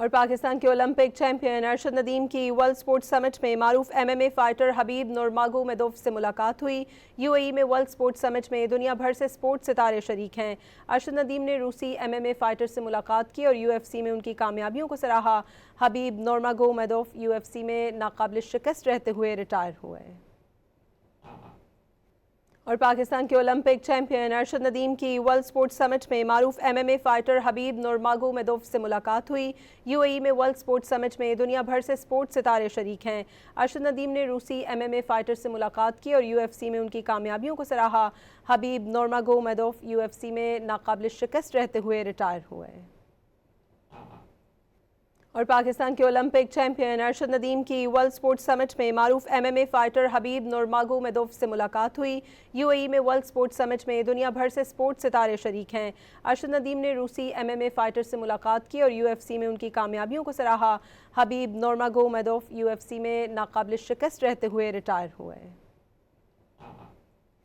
اور پاکستان کے Olympic champion Arshad Nadeem کی ورلڈ سپورٹس سمٹ میں معروف MMA فائٹر حبیب نورماگومیدوف سے ملاقات ہوئی۔ UAE میں ورلڈ سپورٹس سمٹ میں دنیا بھر سے سپورٹس ستارے شریک ہیں۔ ارشد ندیم نے روسی MMA فائٹر سے ملاقات کی اور UFC میں ان کی کامیابیوں کو سراہا۔ حبیب نورماگومیدوف UFC میں ناقابل شکست رہتے ہوئے ریٹائر ہوئے۔ اور پاکستان کے اولمپک چیمپئن ارشد ندیم کی ورلڈ سپورٹس سمٹ میں معروف MMA فائٹر حبیب نورماگومیدوف سے ملاقات ہوئی۔ UAE میں ورلڈ سپورٹس سمٹ میں دنیا بھر سے سپورٹس ستارے شریک ہیں۔ ارشد ندیم نے روسی MMA فائٹر سے ملاقات کی اور UFC میں ان کی کامیابیوں کو سراہا۔ حبیب نورماگومیدوف UFC میں ناقابل شکست رہتے ہوئے ریٹائر ہوئے۔ اور پاکستان کے اولمپک چیمپئن ارشد ندیم کی ورلڈ سپورٹس سمٹ میں معروف MMA فائٹر حبیب نورماگومیدوف سے ملاقات ہوئی۔ UAE میں ورلڈ سپورٹس سمٹ میں دنیا بھر سے سپورٹس ستارے شریک ہیں۔ ارشد ندیم نے روسی MMA فائٹر سے ملاقات کی اور UFC میں ان کی کامیابیوں کو سراہا۔ حبیب نورماگومیدوف UFC میں ناقابل شکست رہتے ہوئے ریٹائر ہوئے۔